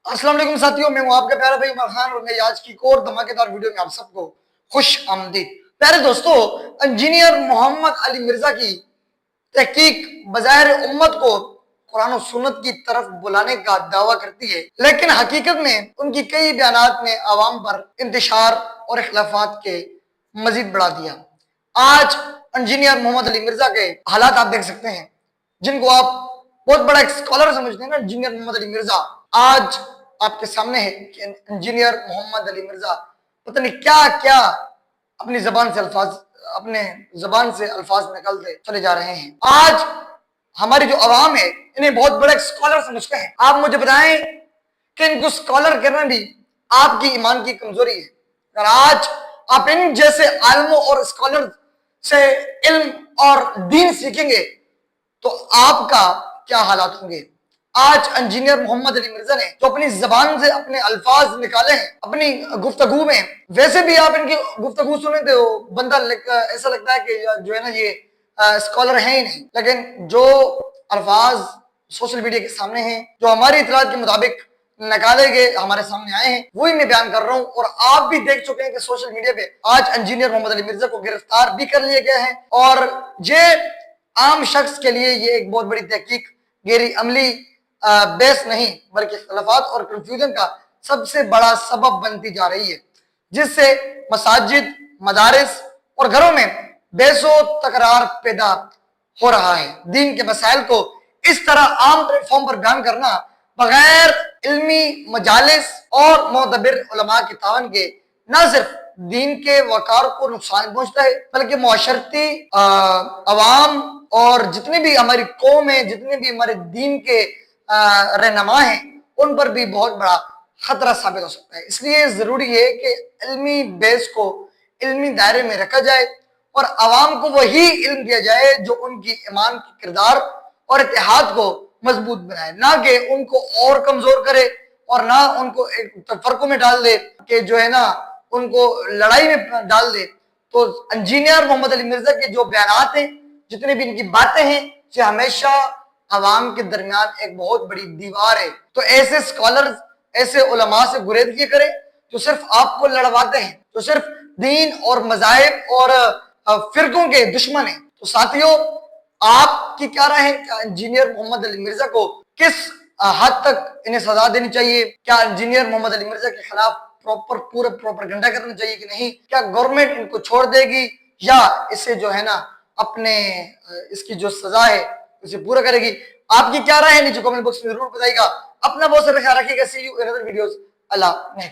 अस्सलाम वालेकुम साथियों, मैं हूं आपका प्यारा भाई उमर खान और मैं आज की एक और धमाकेदार वीडियो में आप सबको खुश आमदीद। प्यारे दोस्तों, इंजीनियर मोहम्मद अली मिर्जा की तहकीक बज़ाहिर उम्मत को कुरान और सुन्नत की तरफ बुलाने का दावा करती है, लेकिन हकीकत में उनकी कई बयानात ने आवाम पर इंतशार और इख्लाफात के मजीद बढ़ा दिया। आज इंजीनियर मोहम्मद अली मिर्जा के हालात आप देख सकते हैं, जिनको आप बहुत बड़ा एक स्कॉलर समझते हैं ना। इंजीनियर मोहम्मद अली मिर्जा आज आपके सामने है कि इंजीनियर मोहम्मद अली मिर्जा पता नहीं क्या क्या अपनी जबान से अल्फाज निकलते चले जा रहे हैं। आज हमारी जो आवाम है इन्हें बहुत बड़ा एक स्कॉलर समझते हैं। आप मुझे बताएं कि इनको स्कॉलर करना भी आपकी ईमान की कमजोरी है। अगर आज आप इन जैसे आलमों और स्कॉलर से इल्म और दीन सीखेंगे तो आपका क्या हालात होंगे। आज इंजीनियर मोहम्मद अली मिर्जा ने जो अपनी जबान से अपने अल्फाज निकाले हैं अपनी गुफ्तगू में, वैसे भी आप इनकी गुफ्तगू सुने तो बंदा ऐसा लगता है कि जो है ना ये स्कॉलर है ही नहीं, लेकिन जो अल्फाज सोशल मीडिया के सामने हैं, जो हमारी इतलात के मुताबिक निकाले गए हमारे सामने आए हैं, वही मैं बयान कर रहा हूँ। और आप भी देख चुके हैं कि सोशल मीडिया पे आज इंजीनियर मोहम्मद अली मिर्जा को गिरफ्तार भी कर लिया गया है और ये आम शख्स के लिए ये एक बहुत बड़ी तहकीक गैर अमली बेस नहीं बल्कि खिलाफत और कंफ्यूजन का सबसे बड़ा सबब बनती जा रही है, जिससे मसाजिद, मदारिस और घरों में बेसो तकरार पैदा हो रहा है। दीन के मसाइल को इस तरह आम प्लेटफॉर्म पर बयान करना बगैर इल्मी मजालिस और मोतबर उलमा के तावन के न सिर्फ दीन के वकार को नुकसान पहुंचता है बल्कि मुआशरती अवाम और जितनी भी हमारी कौम है, जितने भी हमारे दीन के रहनुमा हैं, उन पर भी बहुत बड़ा खतरा साबित हो सकता है। इसलिए जरूरी है कि इल्मी बेस को इल्मी दायरे में रखा जाए और अवाम को वही इल्म दिया जाए जो उनकी ईमान की किरदार और इतिहाद को मजबूत बनाए, ना कि उनको और कमजोर करे और ना उनको एक तफरकों में डाल दे कि जो है ना उनको लड़ाई में डाल दे। तो इंजीनियर मोहम्मद अली मिर्जा के जो बयानात हैं, जितने भी इनकी बातें हैं, ये हमेशा अवाम के दरमियान एक बहुत बड़ी दीवार है। तो ऐसे स्कॉलर्स, ऐसे उलमा से गुरेज किया करें जो सिर्फ आपको लड़वाते हैं, जो सिर्फ दीन और मजाहिब और फिरकों के दुश्मन हैं। तो साथियों, आपकी क्या राय है? इंजीनियर मोहम्मद अली मिर्जा को किस हद तक इन्हें सजा देनी चाहिए? क्या इंजीनियर मोहम्मद अली मिर्जा के खिलाफ पूरा प्रोपेगेंडा करना चाहिए कि नहीं? क्या गवर्नमेंट इनको छोड़ देगी या इसे जो है ना अपने इसकी जो सजा है उसे पूरा करेगी? आपकी क्या राय है नीचे कमेंट बॉक्स में जरूर बताइएगा। अपना बहुत सारा ख्याल रखिएगा। सी यू इन अदर वीडियोस। अल्लाह ने